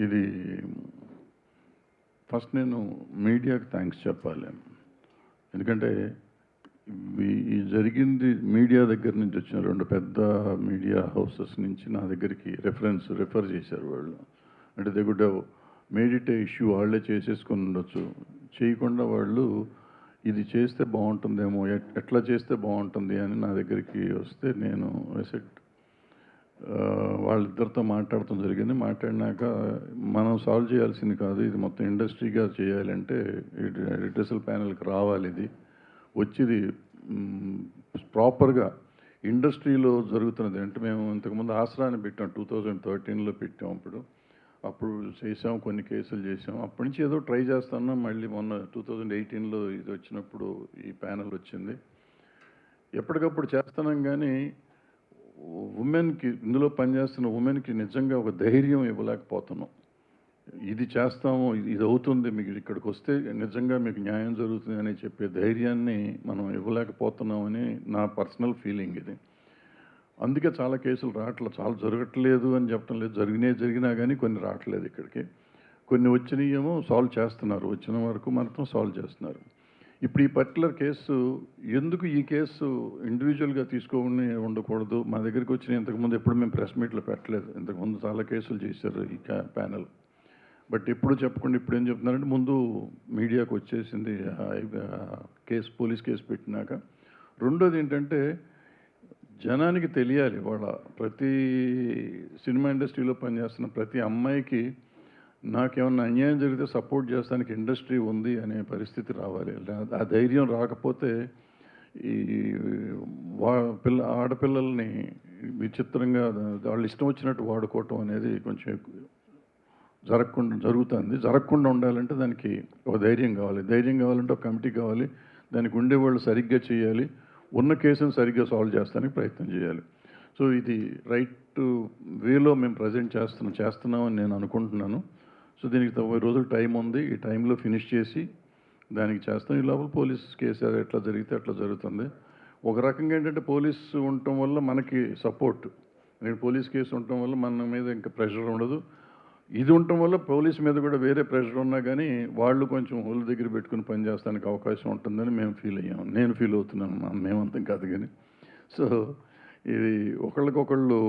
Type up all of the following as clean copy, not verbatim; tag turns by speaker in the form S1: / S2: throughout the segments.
S1: ఇది ఫస్ట్ నేను మీడియాకి థ్యాంక్స్ చెప్పాలి. ఎందుకంటే ఈ జరిగింది మీడియా దగ్గర నుంచి వచ్చిన 2 పెద్ద మీడియా హౌసెస్ నుంచి నా దగ్గరికి రిఫర్ చేశారు వాళ్ళు. అంటే they could have made it A issue, వాళ్ళే చేసేసుకొని ఉండొచ్చు. చేయకుండా వాళ్ళు ఇది చేస్తే బాగుంటుందేమో, ఎట్లా చేస్తే బాగుంటుంది అని నా దగ్గరికి వస్తే నేను వాళ్ళిద్దరితో మాట్లాడటం జరిగింది. మాట్లాడినాక మనం సాల్వ్ చేయాల్సింది కాదు, ఇది మొత్తం ఇండస్ట్రీగా చేయాలంటే ఎడిటర్సల్ ప్యానెల్కి రావాలి. ఇది వచ్చింది ప్రాపర్గా ఇండస్ట్రీలో జరుగుతున్నది. అంటే మేము ఇంతకుముందు ఆసరాన్ని పెట్టాం, 2013లో పెట్టాం. అప్పుడు చేసాం, కొన్ని కేసులు చేసాం. అప్పటి నుంచి ఏదో ట్రై చేస్తున్నాం. మళ్ళీ మొన్న 2018లో ఇది వచ్చినప్పుడు ఈ ప్యానెల్ వచ్చింది. ఎప్పటికప్పుడు చేస్తున్నాం. కానీ ఉమెన్కి, ఇందులో పనిచేస్తున్న ఉమెన్కి నిజంగా ఒక ధైర్యం ఇవ్వలేకపోతున్నాం. ఇది చేస్తాము, ఇది అవుతుంది, మీకు ఇక్కడికి వస్తే నిజంగా మీకు న్యాయం జరుగుతుంది అని చెప్పే ధైర్యాన్ని మనం ఇవ్వలేకపోతున్నామని నా పర్సనల్ ఫీలింగ్ ఇది. అందుకే చాలా కేసులు రావట్లేదు, చాలా జరగట్లేదు అని చెప్పడం లేదు. జరిగినా కానీ కొన్ని రావట్లేదు ఇక్కడికి. కొన్ని వచ్చినాయేమో సాల్వ్ చేస్తున్నారు, వచ్చిన వరకు మాత్రం సాల్వ్ చేస్తున్నారు. ఇప్పుడు ఈ పర్టికులర్ కేసు ఎందుకు, ఈ కేసు ఇండివిజువల్గా తీసుకొని ఉండకూడదు. మా దగ్గరికి వచ్చిన ఇంతకుముందు ఎప్పుడు మేము ప్రెస్ మీట్లో పెట్టలేదు. ఇంతకుముందు చాలా కేసులు చేశారు ఈ ప్యానెల్. బట్ ఎప్పుడు చెప్పకుండా ఇప్పుడు ఏం చెప్తున్నారంటే ముందు మీడియాకు వచ్చేసింది కేసు, పోలీస్ కేసు పెట్టినాక. రెండోది ఏంటంటే జనానికి తెలియాలి, వాళ్ళ ప్రతి సినిమా ఇండస్ట్రీలో పనిచేస్తున్న ప్రతి అమ్మాయికి నాకేమన్నా అన్యాయం జరిగితే సపోర్ట్ చేస్తానికి ఇండస్ట్రీ ఉంది అనే పరిస్థితి రావాలి. ఆ ధైర్యం రాకపోతే ఈ ఆడపిల్లల్ని విచిత్రంగా వాళ్ళు ఇష్టం వచ్చినట్టు వాడుకోవటం అనేది కొంచెం జరగకుండా ఉండాలంటే దానికి ఒక ధైర్యం కావాలి. ధైర్యం కావాలంటే ఒక కమిటీ కావాలి, దానికి ఉండేవాళ్ళు సరిగ్గా చేయాలి, ఉన్న కేసును సరిగ్గా సాల్వ్ చేస్తానికి ప్రయత్నం చేయాలి. సో ఇది రైట్ వేలో మేము ప్రజెంట్ చేస్తున్నామని నేను అనుకుంటున్నాను. సో దీనికి 90 రోజులు టైం ఉంది. ఈ టైంలో ఫినిష్ చేసి దానికి చేస్తాం. ఈ లోపల పోలీస్ కేసు ఎట్లా జరిగితే అట్లా జరుగుతుంది. ఒక రకంగా ఏంటంటే పోలీసు ఉండటం వల్ల మనకి సపోర్ట్, పోలీస్ కేసు ఉండటం వల్ల మన మీద ఇంకా ప్రెషర్ ఉండదు. ఇది ఉండటం వల్ల పోలీస్ మీద కూడా వేరే ప్రెషర్ ఉన్నా కానీ వాళ్ళు కొంచెం ఒళ్ళు దగ్గర పెట్టుకుని పనిచేస్తానికి అవకాశం ఉంటుందని మేము ఫీల్ అయ్యాము. నేను ఫీల్ అవుతున్నాను, మేమంతం కాదు కానీ. సో ఇది ఒకళ్ళకొకళ్ళు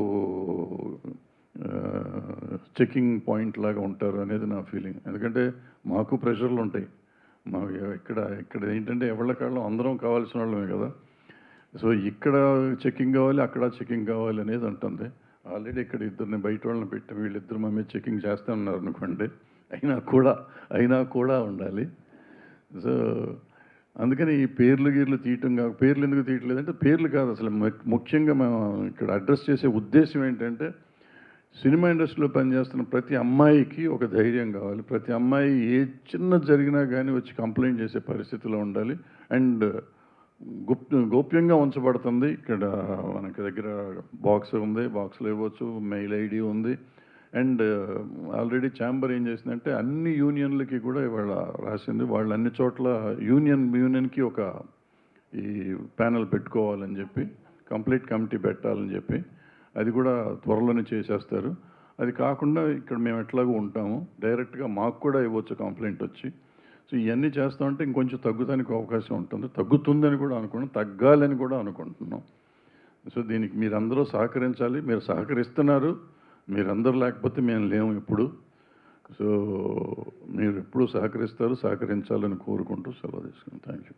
S1: చెకింగ్ పాయింట్ లాగా ఉంటారు అనేది నా ఫీలింగ్. ఎందుకంటే మాకు ప్రెషర్లు ఉంటాయి. మాకు ఇక్కడ ఏంటంటే ఎవళ్ళకాళ్ళం అందరం కావాల్సిన వాళ్ళమే కదా. సో ఇక్కడ చెకింగ్ కావాలి, అక్కడ చెకింగ్ కావాలి అనేది ఉంటుంది. ఆల్రెడీ ఇక్కడ ఇద్దరిని బయట వాళ్ళని పెట్టి వీళ్ళిద్దరు మా మీద చెకింగ్ చేస్తూ ఉన్నారు అనుకోండి. అయినా కూడా ఉండాలి. సో అందుకని ఈ పేర్లు తీయటం కాదు. పేర్లు ఎందుకు తీయట్లేదంటే పేర్లు కాదు, అసలు ముఖ్యంగా మేము ఇక్కడ అడ్రస్ చేసే ఉద్దేశం ఏంటంటే సినిమా ఇండస్ట్రీలో పనిచేస్తున్న ప్రతి అమ్మాయికి ఒక ధైర్యం కావాలి. ప్రతి అమ్మాయి ఏ చిన్న జరిగినా కానీ వచ్చి కంప్లైంట్ చేసే పరిస్థితిలో ఉండాలి. అండ్ గోప్యంగా ఉంచబడుతుంది. ఇక్కడ మనకి దగ్గర బాక్స్ ఉంది, బాక్స్లో ఇవ్వచ్చు, మెయిల్ ఐడి ఉంది. అండ్ ఆల్రెడీ ఛాంబర్ ఏం చేసిందంటే అన్ని యూనియన్లకి కూడా ఇవాళ రాసింది, వాళ్ళు అన్ని చోట్ల యూనియన్కి ఒక ఈ ప్యానెల్ పెట్టుకోవాలని చెప్పి, కంప్లీట్ కమిటీ పెట్టాలని చెప్పి, అది కూడా త్వరలోనే చేసేస్తారు. అది కాకుండా ఇక్కడ మేము ఎట్లాగో ఉంటాము, డైరెక్ట్గా మాకు కూడా ఇవ్వచ్చు కంప్లైంట్ వచ్చి. సో ఇవన్నీ చేస్తామంటే ఇంకొంచెం తగ్గుతానికి అవకాశం ఉంటుంది. తగ్గుతుందని కూడా అనుకున్నాం, తగ్గాలని కూడా అనుకుంటున్నాం. సో దీనికి మీరందరూ సహకరించాలి. మీరు సహకరిస్తున్నారు, మీరందరూ లేకపోతే మేము లేము ఇప్పుడు. సో మీరు ఎప్పుడు సహకరిస్తారు, సహకరించాలని కోరుకుంటూ సెలవు తీసుకున్నాం. Thank you.